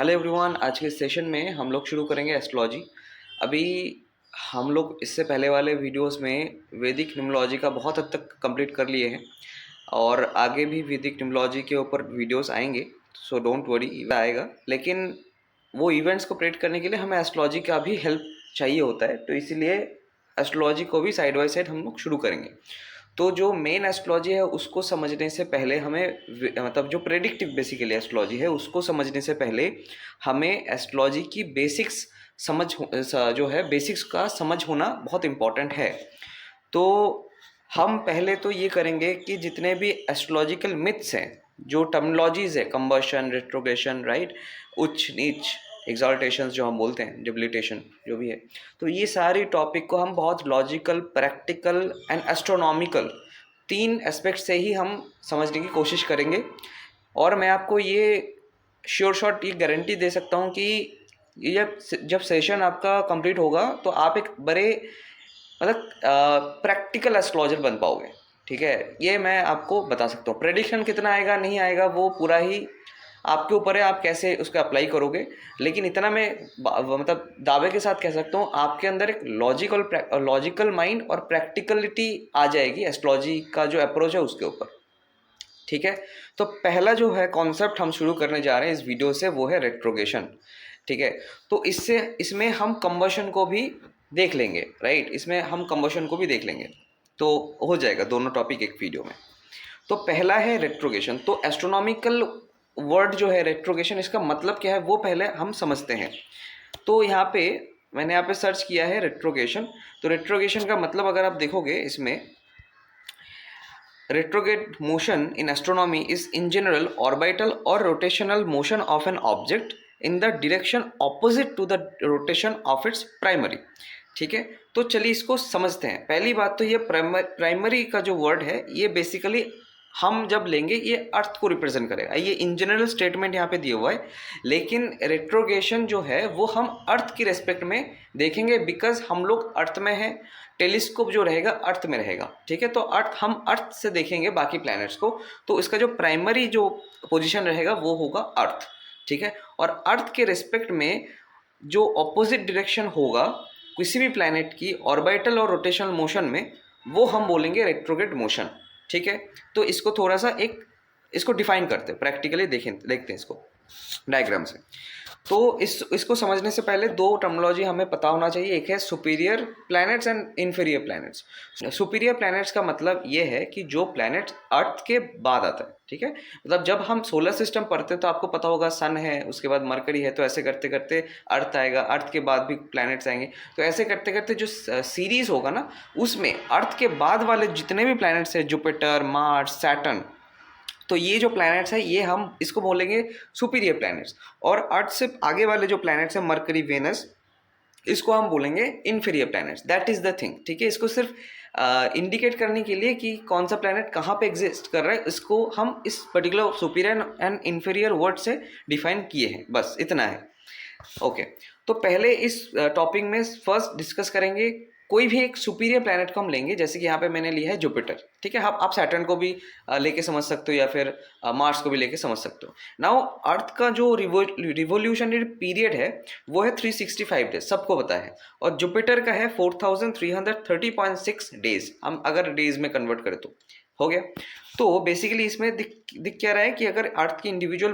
Hello everyone, आज के session में हम लोग शुरू करेंगे एस्ट्रोलॉजी। अभी हम लोग इससे पहले वाले वीडियोस में वैदिक न्यूमरोलॉजी का बहुत हद तक कंप्लीट कर लिए हैं और आगे भी वैदिक न्यूमरोलॉजी के ऊपर वीडियोस आएंगे, सो डोंट वरी आएगा। लेकिन वो इवेंट्स को प्रेडिक्ट करने के लिए हमें एस्ट्रोलॉजी का भी हेल्प चाहिए होता है, तो इसीलिए एस्ट्रोलॉजी को भी साइड बाय साइड हम लोग शुरू करेंगे। तो जो मेन एस्ट्रोलॉजी है उसको समझने से पहले हमें मतलब जो प्रेडिक्टिव बेसिकली एस्ट्रोलॉजी है उसको समझने से पहले हमें एस्ट्रोलॉजी की बेसिक्स जो है बेसिक्स का समझ होना बहुत इम्पॉर्टेंट है। तो हम पहले तो ये करेंगे कि जितने भी एस्ट्रोलॉजिकल मिथ्स हैं, जो टर्मिनोलॉजीज है, कंबशन, रेट्रोग्रेशन, राइट, उच्च नीच, एग्जॉल्टेशन जो हम बोलते हैं, डिबिलिटेशन जो भी है, तो ये सारी टॉपिक को हम बहुत लॉजिकल, प्रैक्टिकल एंड एस्ट्रोनॉमिकल तीन एस्पेक्ट से ही हम समझने की कोशिश करेंगे। और मैं आपको ये श्योर शॉट ये गारंटी दे सकता हूँ कि ये जब सेशन आपका कंप्लीट होगा तो आप एक बड़े मतलब प्रैक्टिकल एस्ट्रोलॉजर बन पाओगे। ठीक है, ये मैं आपको बता सकता हूँ। प्रेडिक्शन कितना आएगा नहीं आएगा वो पूरा ही आपके ऊपर है, आप कैसे उसको अप्लाई करोगे। लेकिन इतना मैं मतलब दावे के साथ कह सकता हूँ, आपके अंदर एक लॉजिकल माइंड और प्रैक्टिकलिटी आ जाएगी एस्ट्रोलॉजी का जो अप्रोच है उसके ऊपर। ठीक है, तो पहला जो है कॉन्सेप्ट हम शुरू करने जा रहे हैं इस वीडियो से, वो है रेट्रोगेशन। ठीक है, तो इसमें हम कंबशन को भी देख लेंगे, राइट, इसमें हम कंबशन को भी देख लेंगे, तो हो जाएगा दोनों टॉपिक एक वीडियो में। तो पहला है रेट्रोगेशन। तो एस्ट्रोनॉमिकल वर्ड जो है रेट्रोगेशन, इसका मतलब क्या है वो पहले हम समझते हैं। तो यहाँ पे मैंने यहाँ पे सर्च किया है रेट्रोगेशन। तो रेट्रोगेशन का मतलब अगर आप देखोगे इसमें, retrograde motion in astronomy is in general orbital or rotational motion of an object in the direction opposite to the rotation of its primary। ठीक है, तो चलिए इसको समझते हैं। पहली बात तो ये प्राइमरी का जो वर्ड है ये बेसिकली हम जब लेंगे ये अर्थ को रिप्रेजेंट करेगा, ये इन जनरल स्टेटमेंट यहाँ पे दिया हुआ है। लेकिन रेट्रोगेशन जो है वो हम अर्थ की रेस्पेक्ट में देखेंगे, बिकॉज हम लोग अर्थ में हैं, टेलीस्कोप जो रहेगा अर्थ में रहेगा। ठीक है, तो हम अर्थ से देखेंगे बाकी प्लैनेट्स को, तो इसका जो प्राइमरी जो पोजीशन रहेगा वो होगा अर्थ। ठीक है, और अर्थ के रेस्पेक्ट में जो ऑपोजिट डायरेक्शन होगा किसी भी प्लैनेट की ऑर्बिटल और रोटेशनल मोशन में, वो हम बोलेंगे रेट्रोग्रेड मोशन। ठीक है, तो इसको थोड़ा सा इसको डिफाइन करते हैं, प्रैक्टिकली देखते हैं इसको डायग्राम से। तो इसको समझने से पहले दो टर्मिनोलॉजी हमें पता होना चाहिए। एक है superior planets and inferior planets. Superior planets का मतलब ये है कि जो प्लैनेट अर्थ के बाद आता है। ठीक है, मतलब जब हम सोलर सिस्टम पढ़ते हैं तो आपको पता होगा सन है, उसके बाद मरकरी है, तो ऐसे करते करते अर्थ आएगा, अर्थ के बाद भी प्लैनेट्स आएंगे, तो ऐसे करते करते जो सीरीज होगा ना, उसमें अर्थ के बाद वाले जितने भी प्लैनेट्स हैं, जुपिटर, मार्स, सैटर्न, तो ये जो प्लैनेट्स है ये हम इसको बोलेंगे सुपीरियर प्लैनेट्स। और अर्थ से आगे वाले जो प्लैनेट्स हैं, मरकरी, वेनस, इसको हम बोलेंगे inferior planets. That is the thing. ठीक है, इसको सिर्फ इंडिकेट करने के लिए कि कौन सा प्लैनेट कहाँ पे एग्जिस्ट कर रहा है, इसको हम इस particular superior and inferior word से डिफाइन किए हैं, बस इतना है। ओके, तो पहले इस टॉपिक में फर्स्ट डिस्कस करेंगे कोई भी एक सुपीरियर प्लैनेट को हम लेंगे, जैसे कि यहाँ पे मैंने लिया है जुपिटर। ठीक है, आप सैटर्न को भी लेके समझ सकते हो या फिर मार्स को भी लेके समझ सकते हो। नाउ अर्थ का जो रिवोल्यूशनरी पीरियड है वो है 365 डेज, सबको पता है, और जुपिटर का है 4330.6 डेज। हम अगर डेज में कन्वर्ट करें तो हो गया। तो बेसिकली इसमें दिख क्या रहा है कि अगर अर्थ की इंडिविजुअल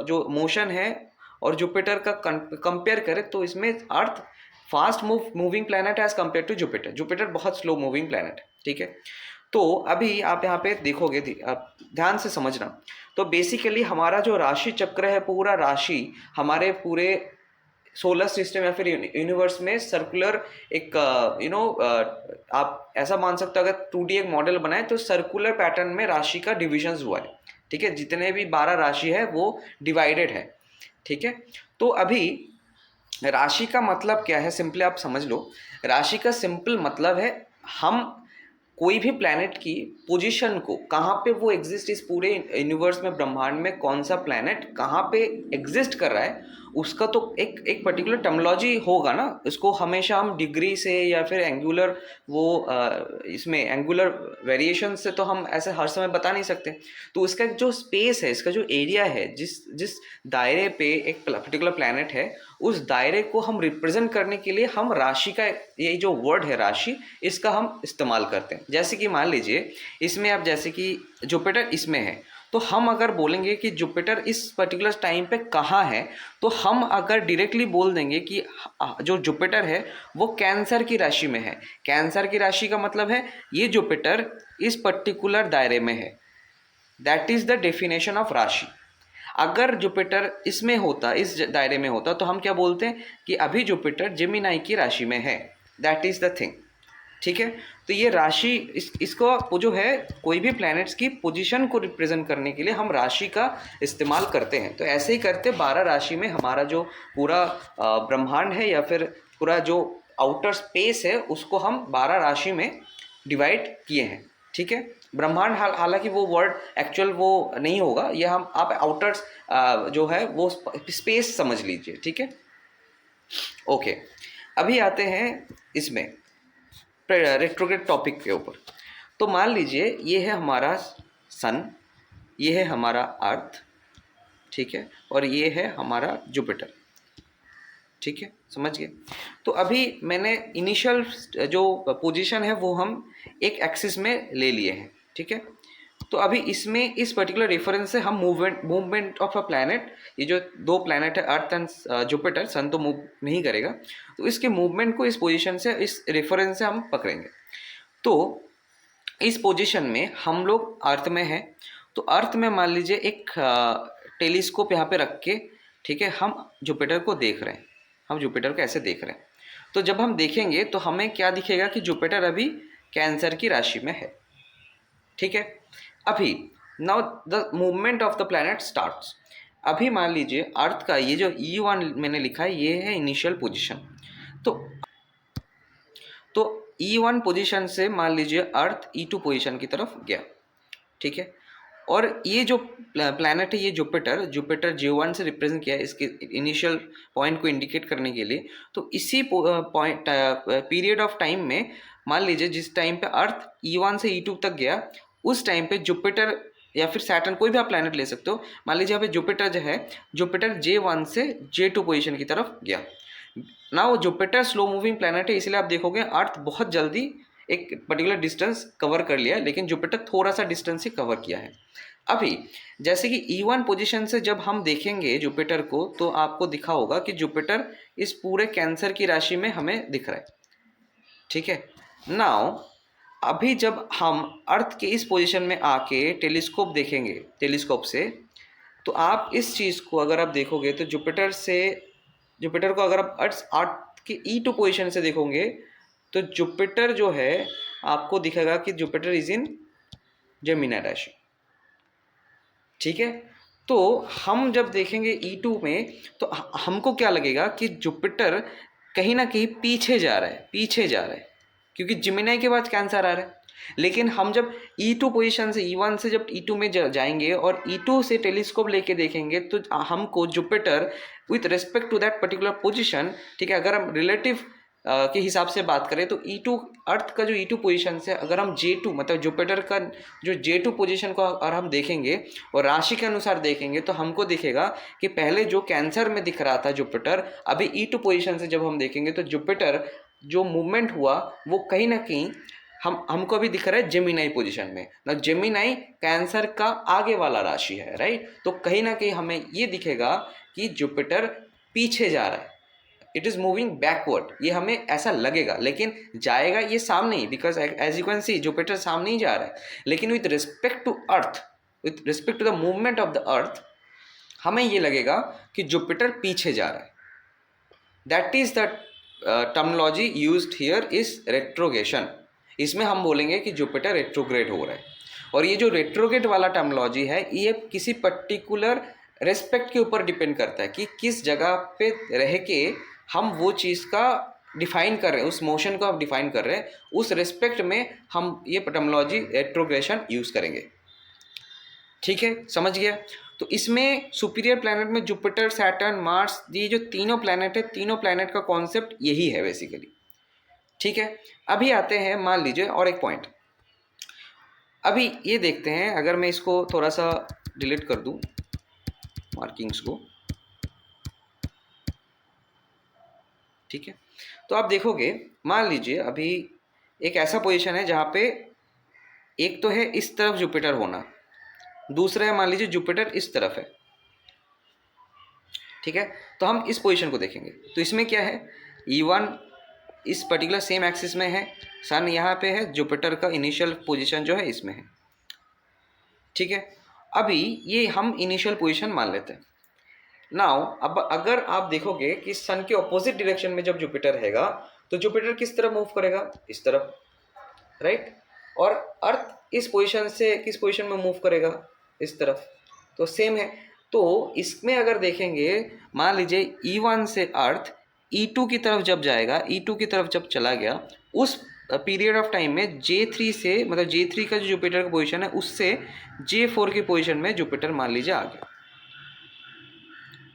जो मोशन है और जुपिटर का कंपेयर करें तो इसमें earth fast moving planet as compare to Jupiter. Jupiter बहुत स्लो मूविंग प्लैनेट है। ठीक है, तो अभी आप यहाँ पे देखोगे, आप ध्यान से समझना। तो बेसिकली हमारा जो राशि चक्र है, पूरा राशि हमारे पूरे सोलर सिस्टम या फिर यूनिवर्स में सर्कुलर एक आप ऐसा मान सकते हो, अगर 2D एक मॉडल बनाए तो सर्कुलर पैटर्न में राशि का डिविजन्स हुआ है। ठीक है, जितने भी 12 राशि है वो डिवाइडेड है। ठीक है, तो अभी राशि का मतलब क्या है, सिंपली आप समझ लो। राशि का सिंपल मतलब है हम कोई भी प्लैनेट की पोजीशन को, कहाँ पे वो एग्जिस्ट इस पूरे यूनिवर्स में, ब्रह्मांड में कौन सा प्लैनेट कहाँ पे एग्जिस्ट कर रहा है, उसका तो एक पर्टिकुलर टर्मिनोलॉजी होगा ना। इसको हमेशा हम डिग्री से या फिर एंगुलर इसमें एंगुलर वेरिएशन से तो हम ऐसे हर समय बता नहीं सकते। तो इसका जो स्पेस है, इसका जो एरिया है, जिस जिस दायरे पे एक पर्टिकुलर प्लैनेट है, उस दायरे को हम रिप्रेजेंट करने के लिए हम राशि का, ये जो वर्ड है राशि, इसका हम इस्तेमाल करते हैं। जैसे कि मान लीजिए इसमें आप, जैसे कि जुपिटर इसमें है, तो हम अगर बोलेंगे कि जुपिटर इस पर्टिकुलर टाइम पे कहाँ है, तो हम अगर डायरेक्टली बोल देंगे कि जो जुपिटर है वो कैंसर की राशि में है। कैंसर की राशि का मतलब है ये जुपिटर इस पर्टिकुलर दायरे में है। That is the definition of राशि। अगर जुपिटर इसमें होता, इस दायरे में होता, तो हम क्या बोलते हैं कि अभी जुपिटर जेमिनाई की राशि में है। That is the thing. ठीक है, तो ये राशि इसको वो जो है, कोई भी प्लैनेट्स की पोजीशन को रिप्रेजेंट करने के लिए हम राशि का इस्तेमाल करते हैं। तो ऐसे ही करते 12 राशि में हमारा जो पूरा ब्रह्मांड है या फिर पूरा जो आउटर स्पेस है, उसको हम 12 राशि में डिवाइड किए हैं। ठीक है, ब्रह्मांड हालांकि वो वर्ड एक्चुअल वो नहीं होगा, ये हम आप आउटर जो है वो स्पेस समझ लीजिए। ठीक है, ओके। अभी आते हैं इसमें रेट्रोग्रेड टॉपिक के ऊपर। तो मान लीजिए ये है हमारा सन, ये है हमारा अर्थ, ठीक है, और ये है हमारा जुपिटर। ठीक है, समझ गए। तो अभी मैंने इनिशियल जो पोजीशन है वो हम एक एक्सिस में ले लिए हैं। ठीक है, तो अभी इसमें इस पर्टिकुलर रेफरेंस से हम मूवमेंट ऑफ अ प्लैनेट, ये जो दो प्लैनेट है अर्थ एंड जुपिटर, सन तो मूव नहीं करेगा, तो इसके मूवमेंट को इस पोजीशन से, इस रेफरेंस से हम पकड़ेंगे। तो इस पोजीशन में हम लोग अर्थ में हैं, तो अर्थ में मान लीजिए एक टेलीस्कोप यहाँ पे रख के, ठीक है, हम जुपिटर को देख रहे हैं। हम जुपिटर को ऐसे देख रहे हैं, तो जब हम देखेंगे तो हमें क्या दिखेगा कि जुपिटर अभी कैंसर की राशि में है। ठीक है, अभी now the movement of the planet starts. अभी मान लीजिए अर्थ का ये जो E1 मैंने लिखा है, ये है इनिशियल पोजीशन। तो E1 पोजीशन से मान लीजिए अर्थ E2 पोजीशन की तरफ गया। ठीक है, और ये जो प्लैनेट है, ये जुपिटर J1 से रिप्रेजेंट किया है इसके इनिशियल पॉइंट को इंडिकेट करने के लिए। तो इसी पॉइंट पीरियड ऑफ टाइम में मान लीजिए जिस टाइम पे अर्थ E1 से E2 तक गया, उस टाइम पे जुपिटर या फिर सैटर्न, कोई भी आप प्लैनेट ले सकते हो। मान लीजिए यहाँ पे जुपिटर जो है, जुपिटर J1 से J2 पोजीशन की तरफ गया। ना वो जुपिटर स्लो मूविंग प्लैनेट है, इसलिए आप देखोगे अर्थ बहुत जल्दी एक पर्टिकुलर डिस्टेंस कवर कर लिया, लेकिन जुपिटर थोड़ा सा डिस्टेंस ही कवर किया है। अभी जैसे कि E1 पोजीशन से जब हम देखेंगे जुपिटर को, तो आपको दिखा होगा कि जुपिटर इस पूरे कैंसर की राशि में हमें दिख रहा है। ठीक है, नाउ अभी जब हम अर्थ के इस पोजीशन में आके टेलीस्कोप देखेंगे, टेलीस्कोप से, तो आप इस चीज़ को अगर आप देखोगे तो जुपिटर को अगर आप अर्थ के E2 पोजीशन से देखोगे, तो जुपिटर जो है आपको दिखेगा कि जुपिटर इज इन जेमिनी राशि। ठीक है, तो हम जब देखेंगे E2 में, तो हमको क्या लगेगा कि जुपिटर कहीं ना कहीं पीछे जा रहा है, क्योंकि जेमिनी के बाद कैंसर आ रहा है। लेकिन हम जब E2 पोजीशन से, E1 से जब E2 में जाएंगे और E2 से टेलीस्कोप लेके देखेंगे, तो हमको Jupiter with respect to that particular position, ठीक है, अगर हम रिलेटिव के हिसाब से बात करें, तो E2 अर्थ का जो E2 पोजीशन से अगर हम J2 मतलब जुपिटर का जो J2 पोजीशन को अगर हम देखेंगे और राशि के अनुसार देखेंगे, तो हमको दिखेगा कि पहले जो कैंसर में दिख रहा था जुपिटर, अभी E2 पोजीशन से जब हम देखेंगे तो जुपिटर जो मूवमेंट हुआ वो कहीं ना कहीं हमको अभी दिख रहा है जेमिनी पोजीशन में ना। जेमिनी कैंसर का आगे वाला राशि है, राइट। तो कहीं ना कहीं हमें ये दिखेगा कि जुपिटर पीछे जा रहा है, इट इज मूविंग बैकवर्ड, ये हमें ऐसा लगेगा, लेकिन जाएगा ये सामने ही, because as you can see Jupiter सामने ही जा रहा है। लेकिन with respect to earth, with respect to the movement of the earth, हमें ये लगेगा कि जुपिटर पीछे जा रहा है। That is the terminology used here is retrogation. इसमें हम बोलेंगे कि जुपिटर रेट्रोग्रेड हो रहा है। और ये जो रेट्रोग्रेड वाला टर्मिनोलॉजी है, ये किसी पर्टिकुलर रेस्पेक्ट के ऊपर डिपेंड करता है कि किस जगह पे रह के हम वो चीज़ का डिफाइन कर रहे हैं, उस मोशन को आप डिफाइन कर रहे हैं, उस रिस्पेक्ट में हम ये टर्मिनोलॉजी रेट्रोग्रेशन यूज़ करेंगे। ठीक है, समझ गया। तो इसमें सुपीरियर प्लैनेट में जुपिटर, सैटर्न, मार्स, ये जो तीनों प्लैनेट है, तीनों प्लैनेट का कॉन्सेप्ट यही है बेसिकली। ठीक है, अभी आते हैं, मान लीजिए और एक पॉइंट, अभी ये देखते हैं, अगर मैं इसको थोड़ा सा डिलीट कर दूं मार्किंग्स को, ठीक है, तो आप देखोगे, मान लीजिए अभी एक ऐसा पोजीशन है जहाँ पे एक तो है इस तरफ जुपिटर होना, दूसरा है मान लीजिए जुपिटर इस तरफ है। ठीक है, तो हम इस पोजीशन को देखेंगे, तो इसमें क्या है, E1 इस पर्टिकुलर सेम एक्सिस में है, सन यहाँ पे है, जुपिटर का इनिशियल पोजीशन जो है इसमें है। ठीक है, अभी ये हम इनिशियल पोजीशन मान लेते हैं। नाउ अब अगर आप देखोगे कि सन के ऑपोजिट डायरेक्शन में जब जुपिटर हैगा, तो जुपिटर किस तरफ मूव करेगा, इस तरफ, राइट, और अर्थ इस पोजीशन से किस पोजीशन में मूव करेगा, इस तरफ, तो सेम है। तो इसमें अगर देखेंगे, मान लीजिए E1 से अर्थ E2 की तरफ जब जाएगा, E2 की तरफ जब चला गया, उस पीरियड ऑफ टाइम में J3 से, मतलब J3 का जो जुपिटर का पोजीशन है उससे J4 की पोजीशन में जुपिटर मान लीजिए आ गया।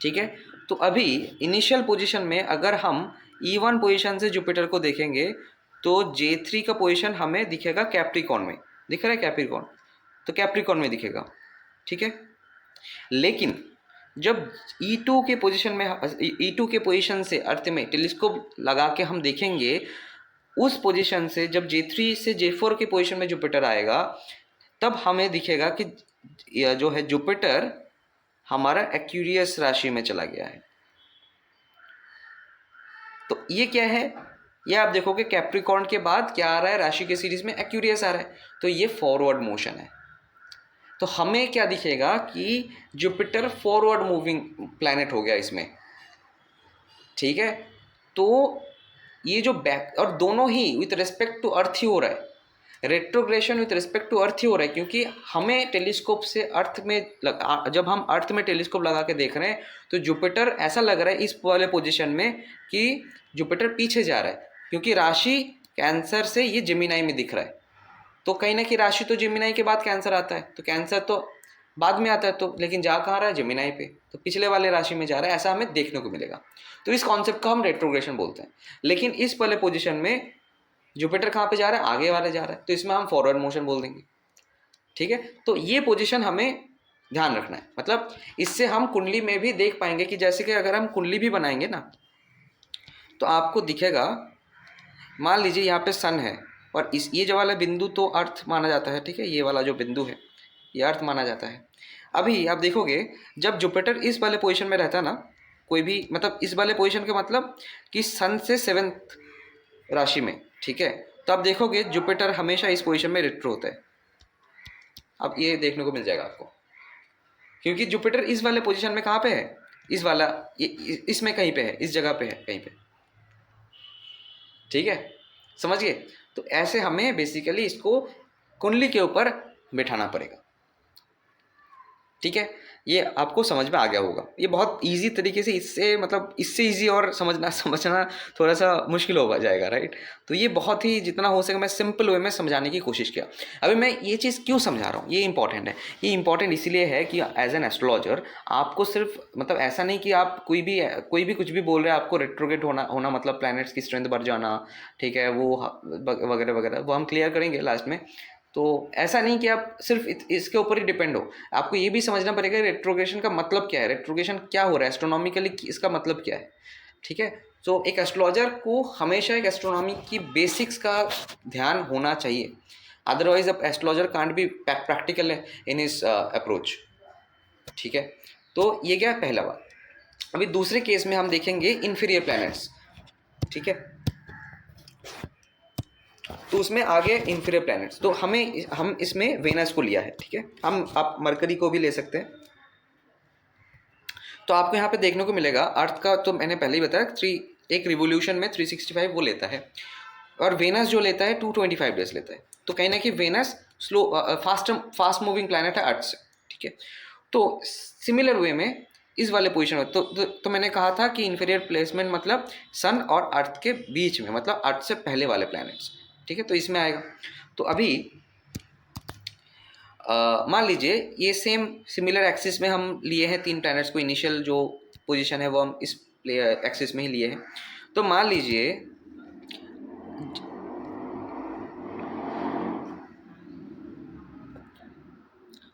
ठीक है, तो अभी इनिशियल पोजीशन में अगर हम E1 पोजीशन से जुपिटर को देखेंगे, तो J3 का पोजीशन हमें दिखेगा कैप्रिकॉर्न में, दिख रहा है कैप्रिकॉर्न, तो कैप्रिकॉर्न में दिखेगा। ठीक है, लेकिन जब E2 के पोजीशन में, E2 के पोजीशन से अर्थ में टेलीस्कोप लगा के हम देखेंगे, उस पोजीशन से जब J3 से J4 के पोजीशन में जुपिटर आएगा, तब हमें दिखेगा कि जो है जुपिटर हमारा एक्यूरियस राशि में चला गया है। तो ये क्या है, ये आप देखोगे कैप्रिकॉर्न के बाद क्या आ रहा है राशि के सीरीज में, एक्यूरियस आ रहा है, तो ये फॉरवर्ड मोशन है। तो हमें क्या दिखेगा कि जुपिटर फॉरवर्ड मूविंग प्लैनेट हो गया इसमें। ठीक है, तो ये जो बैक, और दोनों ही विथ रिस्पेक्ट टू अर्थ ही हो रहा है, retrogression with respect to earth ही हो रहा है, क्योंकि हमें टेलीस्कोप से अर्थ में जब हम अर्थ में टेलीस्कोप लगा के देख रहे हैं, तो जुपिटर ऐसा लग रहा है इस वाले पोजीशन में कि जुपिटर पीछे जा रहा है, क्योंकि राशि कैंसर से ये जेमिनाई में दिख रहा है। तो कहीं ना कहीं राशि तो जेमिनाई के बाद कैंसर आता है, तो कैंसर तो बाद में आता है, तो लेकिन जा कहाँ रहा है, जेमिनाई पे, तो पिछले वाले राशि में जा रहा है, ऐसा हमें देखने को मिलेगा। तो इस कॉन्सेप्ट को हम रेट्रोग्रेशन बोलते हैं। लेकिन इस वाले पोजीशन में जुपिटर कहाँ पे जा रहा है, आगे वाले जा रहा है, तो इसमें हम फॉरवर्ड मोशन बोल देंगे। ठीक है, तो ये पोजीशन हमें ध्यान रखना है, मतलब इससे हम कुंडली में भी देख पाएंगे कि जैसे कि अगर हम कुंडली भी बनाएंगे ना, तो आपको दिखेगा, मान लीजिए यहाँ पे सन है, और इस ये जो वाला बिंदु तो अर्थ माना जाता है। ठीक है, ये वाला जो बिंदु है ये अर्थ माना जाता है। अभी आप देखोगे जब जुपिटर इस वाले पोजीशन में रहता है ना, कोई भी, मतलब इस वाले पोजीशन के मतलब कि सन से 7th राशि में, ठीक है, तो आप देखोगे जुपिटर हमेशा इस पोजीशन में रेट्रो होता है। अब ये देखने को मिल जाएगा आपको, क्योंकि जुपिटर इस वाले पोजीशन में कहाँ पे है, इस वाला, इसमें कहीं पे है, इस जगह पे है कहीं पे। ठीक है, समझ गए। तो ऐसे हमें बेसिकली इसको कुंडली के ऊपर बिठाना पड़ेगा। ठीक है, ये आपको समझ में आ गया होगा, ये बहुत इजी तरीके से, इससे मतलब इससे इजी और समझना थोड़ा सा मुश्किल हो जाएगा, राइट। तो ये बहुत ही जितना हो सके मैं सिंपल वे में समझाने की कोशिश किया। अभी मैं ये चीज़ क्यों समझा रहा हूँ, ये इंपॉर्टेंट है। ये इंपॉर्टेंट इसीलिए है कि एज एन एस्ट्रोलॉजर आपको सिर्फ, मतलब ऐसा नहीं कि आप कोई भी कुछ भी बोल रहे हैं, आपको रेट्रोगेट होना मतलब प्लैनेट्स की स्ट्रेंथ बढ़ जाना, ठीक है, वो वगैरह वगैरह, वो हम क्लियर करेंगे लास्ट में। तो ऐसा नहीं कि आप सिर्फ इसके ऊपर ही डिपेंड हो, आपको ये भी समझना पड़ेगा रेट्रोग्रेशन का मतलब क्या है, रेट्रोग्रेशन क्या हो रहा है एस्ट्रोनॉमिकली, इसका मतलब क्या है। ठीक है, तो एक एस्ट्रोलॉजर को हमेशा एक एस्ट्रोनॉमी की बेसिक्स का ध्यान होना चाहिए, अदरवाइज अब astrologer can't be practical in his approach. ठीक है, तो ये क्या है पहला बात। अभी दूसरे केस में हम देखेंगे इन्फीरियर प्लैनेट्स। ठीक है, तो उसमें आगे इन्फीरियर प्लैनेट्स, तो हम इसमें वेनस को लिया है। ठीक है, हम आप मरकरी को भी ले सकते हैं। तो आपको यहाँ पे देखने को मिलेगा अर्थ का, तो मैंने पहले ही बताया एक रिवोल्यूशन में 365 वो लेता है, और वेनस जो लेता है 225 डेज लेता है। तो कहीं ना कहीं वेनस फास्ट मूविंग प्लैनेट है अर्थ से। ठीक है, तो सिमिलर वे में इस वाले पोजीशन में, तो मैंने कहा था कि इंफीरियर प्लेसमेंट मतलब सन और अर्थ के बीच में, मतलब अर्थ से पहले वाले प्लैनेट्स, ठीक है, तो इसमें आएगा। तो अभी मान लीजिए ये सेम सिमिलर एक्सिस में हम लिए हैं 3 प्लैनेट्स को, इनिशियल जो पोजीशन है वो हम इस एक्सिस में ही लिए हैं। तो मान लीजिए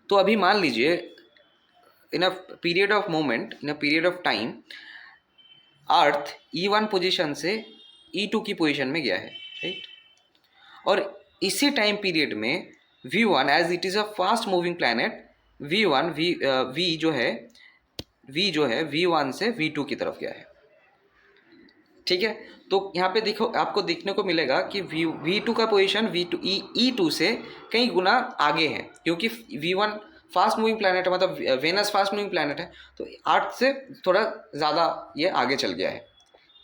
तो अभी मान लीजिए in a period of moment, in a period of time, earth E1 position से E2 की पोजीशन में गया है, राइट। और इसी टाइम पीरियड में V1 as it is a fast moving planet, V जो है V1 से V2 की तरफ गया है, ठीक है। तो यहाँ पे देखो, आपको देखने को मिलेगा कि V2 का पोजीशन E2 से कई गुना आगे है, क्योंकि V1 फास्ट मूविंग प्लैनेट है, मतलब वेनस फास्ट मूविंग प्लैनेट है, तो अर्थ से थोड़ा ज़्यादा ये आगे चल गया है,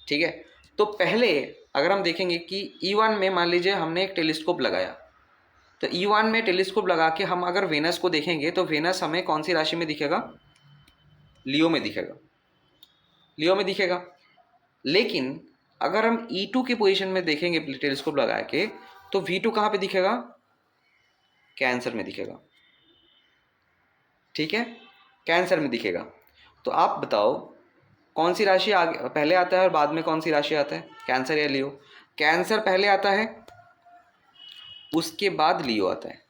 ठीक है। तो पहले अगर हम देखेंगे कि E1 में मान लीजिए हमने एक टेलीस्कोप लगाया, तो E1 में टेलीस्कोप लगा के हम अगर वेनस को देखेंगे तो वेनस हमें कौन सी राशि में दिखेगा? लियो में दिखेगा, लियो में दिखेगा। लेकिन अगर हम E2 की पोजीशन में देखेंगे टेलीस्कोप लगा के, तो V2 कहाँ पे दिखेगा? कैंसर में दिखेगा, ठीक है, कैंसर में दिखेगा। तो आप बताओ कौन सी राशि आगे पहले आता है और बाद में कौन सी राशि आता है? कैंसर या लियो? कैंसर पहले आता है, उसके बाद लियो आता है।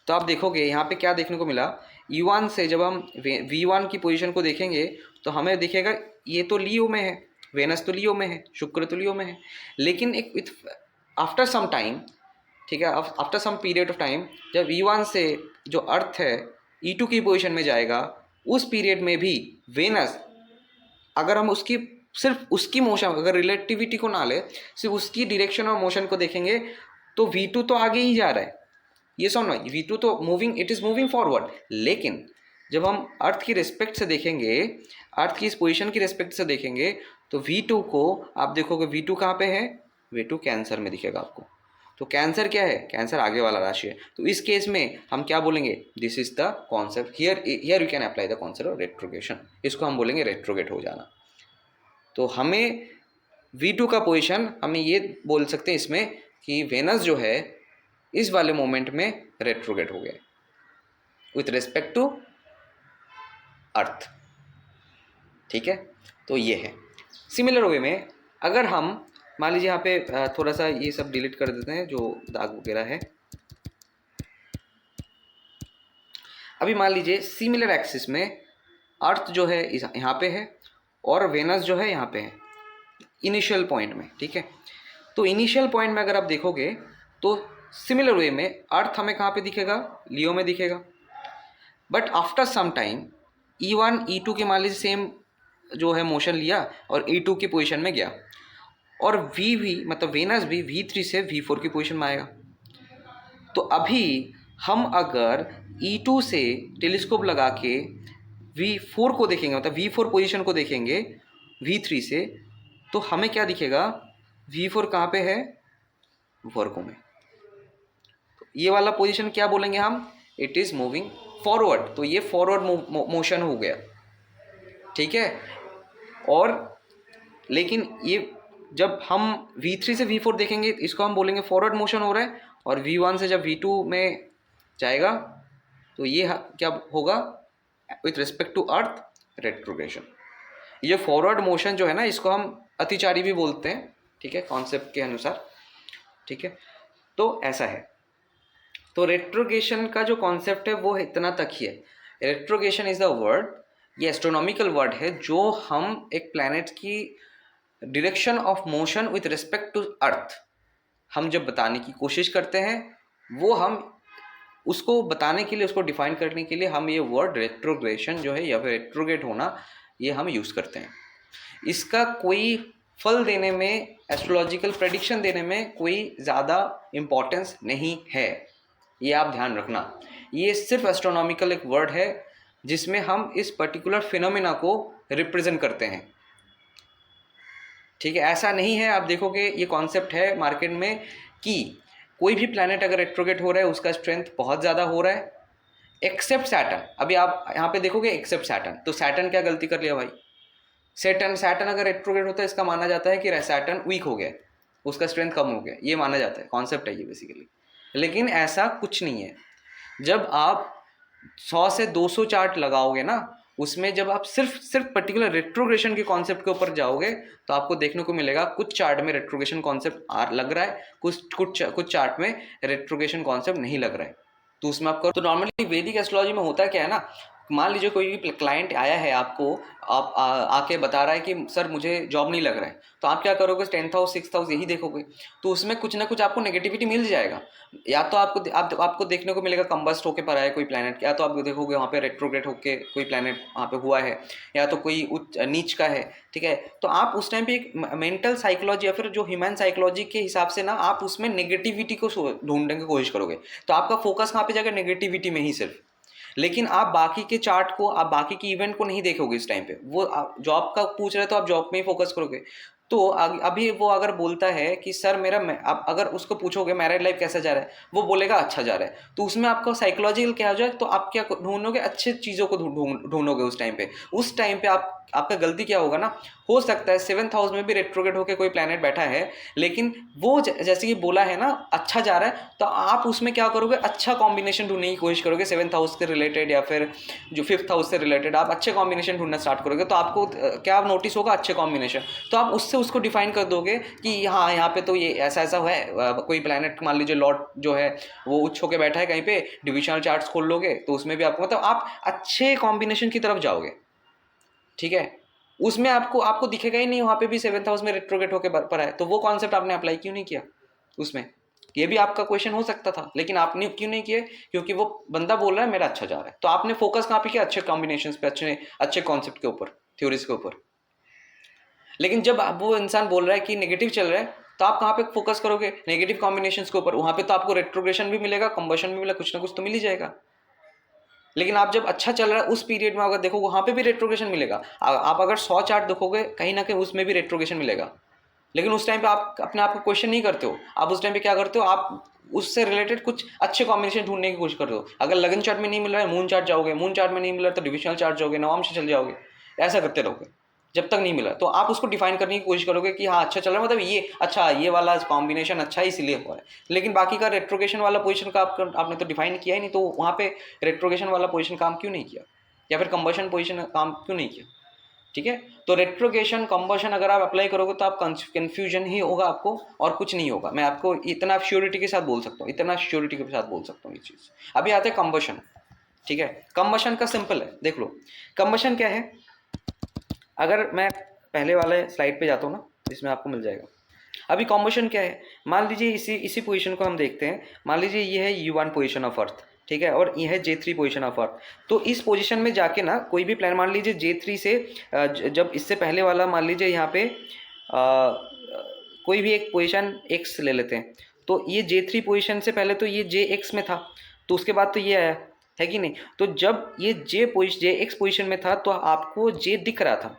तो आप देखोगे यहाँ पे क्या देखने को मिला, E1 से जब हम V1 की पोजीशन को देखेंगे तो हमें दिखेगा ये तो लियो में है, वेनस तो लियो में है, शुक्र तो लियो में है। लेकिन एक आफ्टर सम टाइम, ठीक है, after some period of time, जब V1 से जो अर्थ है E2 की पोजीशन में जाएगा, उस पीरियड में भी वेनस, अगर हम उसकी सिर्फ उसकी मोशन, अगर रिलेटिविटी को ना ले, सिर्फ उसकी डायरेक्शन और मोशन को देखेंगे, तो V2 तो आगे ही जा रहा है, ये सुनो, V2 तो moving, it is moving forward. लेकिन जब हम अर्थ की रिस्पेक्ट से देखेंगे, अर्थ की इस पोजीशन की रिस्पेक्ट से देखेंगे, तो V2 को आप देखोगे, V2 कहाँ पे है? V2 कैंसर में दिखेगा आपको। तो कैंसर क्या है? कैंसर आगे वाला राशि है। तो इस केस में हम क्या बोलेंगे? This is the concept, here you can apply the concept of retrogation. इसको हम बोलेंगे रेट्रोगेट हो जाना। तो हमें V2 का पोजीशन हमें ये बोल सकते हैं इसमें कि वेनस जो है इस वाले मोमेंट में रेट्रोगेट हो गया विथ रिस्पेक्ट टू अर्थ, ठीक है। तो ये है सिमिलर वे में। अगर हम मान लीजिए यहाँ पे थोड़ा सा ये सब डिलीट कर देते हैं जो दाग वगैरह है। अभी मान लीजिए सिमिलर एक्सिस में अर्थ जो है यहाँ पे है और वेनस जो है यहाँ पे है इनिशियल पॉइंट में, ठीक है। तो इनिशियल पॉइंट में अगर आप देखोगे तो सिमिलर वे में अर्थ हमें कहाँ पे दिखेगा? लियो में दिखेगा। But after some time E1 E2 के मान लीजिए सेम जो है मोशन लिया और E2 की पोजीशन में गया, और मतलब वेनस भी V3 से V4 की पोजीशन में आएगा। तो अभी हम अगर E2 से टेलीस्कोप लगा के V4 को देखेंगे, मतलब V4 पोजीशन को देखेंगे V3 से, तो हमें क्या दिखेगा? V4 कहाँ पे है? वर्गों में। तो ये वाला पोजीशन क्या बोलेंगे हम? It is moving forward. तो ये फॉरवर्ड मोशन हो गया, ठीक है। और लेकिन ये जब हम V3 से V4 देखेंगे, इसको हम बोलेंगे फॉरवर्ड मोशन हो रहा है, और V1 से जब V2 में जाएगा तो ये क्या होगा? With respect to earth, retrogression. ये फॉरवर्ड मोशन जो है ना, इसको हम अतिचारी भी बोलते हैं, ठीक है, कॉन्सेप्ट के अनुसार, ठीक है। तो ऐसा है। तो रेट्रोगेशन का जो कॉन्सेप्ट है वो इतना तक ही है। रेट्रोगेशन इज द वर्ड, ये एस्ट्रोनॉमिकल वर्ड है जो हम एक प्लैनेट की direction of motion with respect to earth हम जब बताने की कोशिश करते हैं, वो हम उसको बताने के लिए, उसको डिफाइन करने के लिए हम ये वर्ड रेट्रोग्रेशन जो है या फिर रेट्रोगेट होना, ये हम यूज़ करते हैं। इसका कोई फल देने में, एस्ट्रोलॉजिकल प्रेडिक्शन देने में कोई ज़्यादा इम्पोर्टेंस नहीं है, ये आप ध्यान रखना। ये सिर्फ एस्ट्रोनॉमिकल एक वर्ड है जिसमें हम इस पर्टिकुलर फिनोमेना को रिप्रेजेंट करते हैं, ठीक है। ऐसा नहीं है, आप देखोगे ये कॉन्सेप्ट है मार्केट में कि कोई भी प्लैनेट अगर रेट्रोगेट हो रहा है उसका स्ट्रेंथ बहुत ज़्यादा हो रहा है, एक्सेप्ट सैटर्न। अभी आप यहाँ पे देखोगे एक्सेप्ट सैटर्न, तो सैटर्न क्या गलती कर लिया भाई? सैटर्न सैटर्न अगर रेट्रोग्रेड होता है इसका माना जाता है कि सैटर्न वीक हो गया, उसका स्ट्रेंथ कम हो गया, ये माना जाता है, कॉन्सेप्ट है ये बेसिकली। लेकिन ऐसा कुछ नहीं है। जब आप 100 से 200 चार्ट लगाओगे ना, उसमें जब आप सिर्फ सिर्फ पर्टिकुलर रेट्रोग्रेशन के कॉन्सेप्ट के ऊपर जाओगे तो आपको देखने को मिलेगा कुछ चार्ट में रेट्रोग्रेशन कॉन्सेप्ट लग रहा है, कुछ चार्ट में रेट्रोग्रेशन कॉन्सेप्ट नहीं लग रहा है। तो उसमें आपको, तो नॉर्मली वैदिक एस्ट्रोलॉजी में होता क्या है ना, मान लीजिए कोई भी क्लाइंट आया है आपको, आप आके बता रहा है कि सर मुझे जॉब नहीं लग रहा है, तो आप क्या करोगे? 10th हाउस 6th हाउस यही देखोगे, तो उसमें कुछ ना कुछ आपको नेगेटिविटी मिल जाएगा। या तो आपको देखने को मिलेगा कंबस्ट होके पड़ा है कोई प्लैनेट, या तो आप देखोगे वहाँ पे रेट्रोग्रेड होके कोई प्लैनेट वहाँ पे हुआ है, या तो कोई उच्च नीच का है, ठीक है। तो आप उस टाइम पे एक मेंटल साइकोलॉजी या फिर जो ह्यूमन साइकोलॉजी के हिसाब से ना आप उसमें नेगेटिविटी को ढूंढने की कोशिश करोगे, तो आपका फोकस कहाँ पे जाएगा? नेगेटिविटी में ही सिर्फ। लेकिन आप बाकी के चार्ट को, आप बाकी की इवेंट को नहीं देखोगे इस टाइम पे। वो जॉब का पूछ रहे तो आप जॉब में ही फोकस करोगे। तो अभी वो अगर बोलता है कि सर मेरा, आप अगर उसको पूछोगे मैरिड लाइफ कैसा जा रहा है, वो बोलेगा अच्छा जा रहा है, तो उसमें आपका साइकोलॉजिकल क्या हो जाए, तो आप क्या ढूंढोगे? अच्छे चीज़ों को ढूंढोगे उस टाइम पे। उस टाइम पे आपका गलती क्या होगा ना, हो सकता है 7th हाउस में भी रेट्रोग्रेड होकर कोई प्लैनेट बैठा है, लेकिन वो जैसे कि बोला है ना अच्छा जा रहा है, तो आप उसमें क्या करोगे? अच्छा कॉम्बिनेशन ढूंढने की कोशिश करोगे 7th हाउस के रिलेटेड या फिर जो 5th हाउस से रिलेटेड, आप अच्छे कॉम्बिनेशन ढूंढना स्टार्ट करोगे। तो आपको क्या नोटिस होगा? अच्छे कॉम्बिनेशन। तो आप उससे उसको डिफाइन कर दोगे कि हाँ यहाँ पे तो ये ऐसा ऐसा है, कोई प्लैनेट मान लीजिए लॉर्ड जो है वो उच्च होके बैठा है कहीं पे, डिविजनल चार्ट्स खोल लोगे तो उसमें भी आपको, मतलब आप अच्छे कॉम्बिनेशन की तरफ जाओगे, ठीक है। उसमें आपको आपको दिखेगा ही नहीं वहाँ पे भी 7th हाउस में रेट्रोग्रेड होके पड़ा है, तो वो कॉन्सेप्ट आपने अप्लाई क्यों नहीं किया उसमें? ये भी आपका क्वेश्चन हो सकता था, लेकिन आपने क्यों नहीं किए? क्योंकि वो बंदा बोल रहा है मेरा अच्छा जा रहा है, तो आपने फोकस कहाँ पे किया? अच्छे कॉम्बिनेशन पे, अच्छे अच्छे कॉन्सेप्ट के ऊपर, थ्योरीज के ऊपर। लेकिन जब वो इंसान बोल रहा है कि नेगेटिव चल रहा है, तो आप कहाँ पे फोकस करोगे? नेगेटिव कॉम्बिनेशन के ऊपर। वहाँ पे तो आपको रेट्रोग्रेशन भी मिलेगा, कंबशन भी मिलेगा, कुछ ना कुछ तो मिल ही जाएगा। लेकिन आप जब अच्छा चल रहा है उस पीरियड में अगर देखो वहाँ पे भी रेट्रोगेशन मिलेगा। आप अगर 100 चार्ट देखोगे कहीं ना कहीं उसमें भी रेट्रोगेशन मिलेगा। लेकिन उस टाइम पे आप अपने आप को क्वेश्चन नहीं करते हो। आप उस टाइम पे क्या करते हो? आप उससे रिलेटेड कुछ अच्छे कॉम्बिनेशन ढूंढने की कोशिश करते हो। अगर लगन चार्ट में नहीं मिल रहा है मून चार्ट जाओगे, मून चार्ट में नहीं मिल रहा तो डिविजनल चार्ट जाओगे, नवम से चल जाओगे, ऐसा करते रहोगे जब तक नहीं मिला। तो आप उसको डिफाइन करने की कोशिश करोगे कि हाँ अच्छा चल रहा है, मतलब ये अच्छा, ये वाला कॉम्बिनेशन अच्छा है इसलिए हुआ है। लेकिन बाकी का रेट्रोगेशन वाला पोजीशन का आपने तो डिफाइन किया ही नहीं, तो वहाँ पे रेट्रोगेशन वाला पोजीशन काम क्यों नहीं किया, या फिर कंबशन पोजीशन काम क्यों नहीं किया? ठीक है। तो रेट्रोगेशन कंबशन अगर आप अप्लाई करोगे तो आप कंफ्यूजन ही होगा आपको, और कुछ नहीं होगा। मैं आपको इतना श्योरिटी के साथ बोल सकता हूँ, इतना श्योरिटी के साथ बोल सकता हूँ ये चीज़। अभी आते हैं कंबशन। ठीक है, कंबशन का सिंपल है, देख लो कंबशन क्या है। अगर मैं पहले वाले स्लाइड पे जाता हूँ ना, इसमें आपको मिल जाएगा। अभी कॉम्बशन क्या है, मान लीजिए इसी पोजीशन को हम देखते हैं। मान लीजिए ये है U1 पोजीशन ऑफ अर्थ, ठीक है, और ये है J3 पोजीशन ऑफ अर्थ। तो इस पोजीशन में जाके ना कोई भी प्लान, मान लीजिए J3 से जब इससे पहले वाला, मान लीजिए यहाँ पे कोई भी एक पोजीशन X ले लेते हैं। तो ये J3 पोजीशन से पहले तो ये Jx में था, तो उसके बाद तो ये आया है कि नहीं। तो जब ये Jx पोजीशन में था तो आपको J दिख रहा था,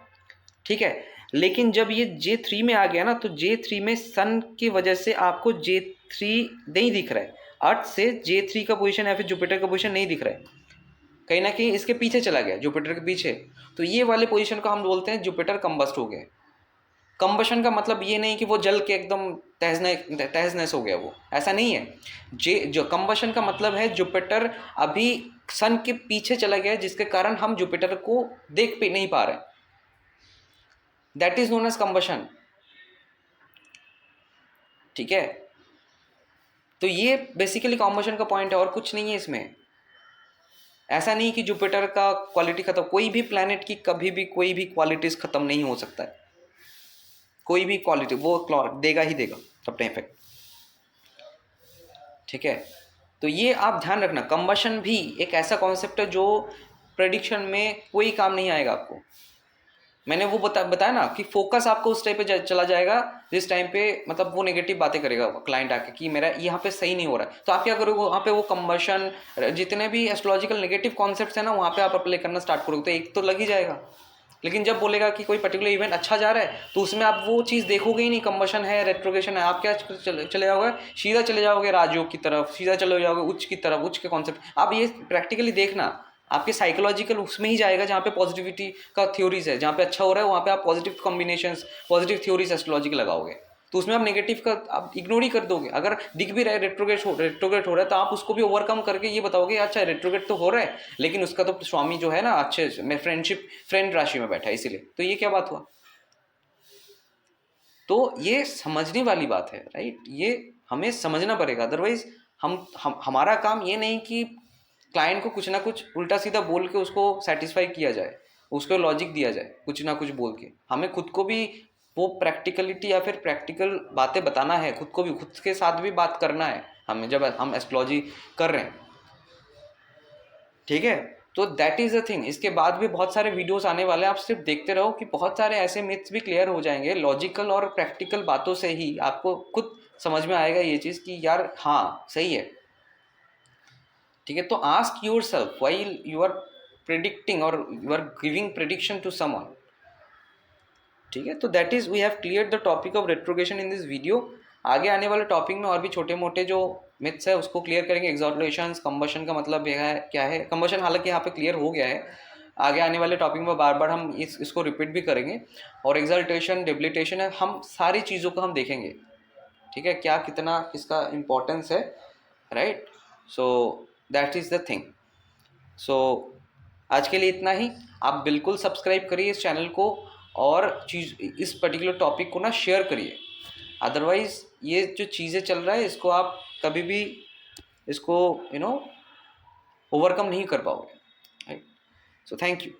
ठीक है। लेकिन जब ये J3 में आ गया ना, तो J3 में सन की वजह से आपको J3 नहीं दिख रहा है। अर्थ से J3 का पोजीशन या फिर जुपिटर का पोजीशन नहीं दिख रहा है, कहीं ना कहीं इसके पीछे चला गया, जुपिटर के पीछे। तो ये वाले पोजीशन को हम बोलते हैं जुपिटर कंबस्ट हो गया। कंबशन का मतलब ये नहीं कि वो जल के एकदम तहस हो गया, वो ऐसा नहीं है। जो कंबशन का मतलब है जुपिटर अभी सन के पीछे चला गया, जिसके कारण हम जुपिटर को देख पे नहीं पा रहे। That is known as combustion, ठीक है। तो ये बेसिकली कॉम्बशन का पॉइंट है और कुछ नहीं है इसमें। ऐसा नहीं कि जुपिटर का क्वालिटी खत्म, कोई भी प्लैनेट की कभी भी कोई भी क्वालिटीज खत्म नहीं हो सकता है। कोई भी क्वालिटी वो देगा ही देगा अपने इफेक्ट, ठीक है। तो ये आप ध्यान रखना, कंबशन भी एक ऐसा कॉन्सेप्ट है जो प्रेडिक्शन में कोई काम नहीं आएगा आपको। मैंने वो बताया ना कि फोकस आपको उस टाइम पे चला जाएगा जिस टाइम पे मतलब वो नेगेटिव बातें करेगा क्लाइंट आके कि मेरा यहाँ पे सही नहीं हो रहा है। तो आप क्या करोगे, वहाँ पे वो कंबशन, जितने भी एस्ट्रोलॉजिकल नेगेटिव कॉन्सेप्ट्स हैं ना, वहाँ पे आप अप्लाई करना स्टार्ट करोगे तो एक तो लग ही जाएगा। लेकिन जब बोलेगा कि कोई पर्टिकुलर इवेंट अच्छा जा रहा है तो उसमें आप वो चीज़ देखोगे ही नहीं, कंबशन है, रेट्रोगेशन है, आप क्या चले जाओगे, सीधा चले जाओगे राजयोग की तरफ, सीधा चले जाओगे उच्च की तरफ, उच्च के कॉन्सेप्ट। आप ये प्रैक्टिकली देखना, आपके साइकोलॉजिकल उसमें ही जाएगा जहाँ पे पॉजिटिविटी का थ्योरीज है, जहाँ पे अच्छा हो रहा है वहाँ पे आप positive combinations, positive theories astrology के लगाओगे, तो उसमें आप नेगेटिव का आप इग्नोर ही कर दोगे। अगर दिख भी रहा है रेट्रोग्रेड हो रहा है तो आप उसको भी ओवरकम करके ये बताओगे अच्छा रेट्रोग्रेड तो हो रहा है लेकिन उसका तो स्वामी जो है ना अच्छे मैं फ्रेंड राशि में बैठा है इसीलिए, तो ये क्या बात हुआ। तो ये समझने वाली बात है, राइट, ये हमें समझना पड़ेगा। अदरवाइज हमारा काम ये नहीं कि क्लाइंट को कुछ ना कुछ उल्टा सीधा बोल के उसको सेटिस्फाई किया जाए, उसको लॉजिक दिया जाए कुछ ना कुछ बोल के। हमें खुद को भी वो प्रैक्टिकलिटी या फिर प्रैक्टिकल बातें बताना है, खुद को भी, खुद के साथ भी बात करना है हमें जब हम एस्ट्रोलॉजी कर रहे हैं, ठीक है। तो दैट इज द थिंग। इसके बाद भी बहुत सारे वीडियोस आने वाले हैं, आप सिर्फ देखते रहो कि बहुत सारे ऐसे मिथ्स भी क्लियर हो जाएंगे लॉजिकल और प्रैक्टिकल बातों से ही आपको खुद समझ में आएगा ये चीज़ कि यार हाँ सही है, ठीक है। तो ask yourself while you are predicting और you are giving prediction to someone, ठीक है। तो that is we have clear the topic of retrogation in this video. आगे आने वाले टॉपिक में और भी छोटे मोटे जो मिथ्स है उसको क्लियर करेंगे। एक्सॉल्टेशन, कंबशन का मतलब यह है क्या है, कंबशन हालांकि यहाँ पे क्लियर हो गया है, आगे आने वाले टॉपिक में बार बार हम इसको रिपीट भी करेंगे। और एक्सल्टेशन, डेबिलिटेशन है, हम सारी चीज़ों को हम देखेंगे, ठीक है, क्या कितना किसका इम्पोर्टेंस है, right. So that is the thing. So आज के लिए इतना ही। आप बिल्कुल सब्सक्राइब करिए इस चैनल को और चीज़ इस पर्टिकुलर टॉपिक को ना शेयर करिए। अदरवाइज ये जो चीज़ें चल रहा है इसको आप कभी भी इसको ओवरकम नहीं कर पाओगे, राइट। So thank you.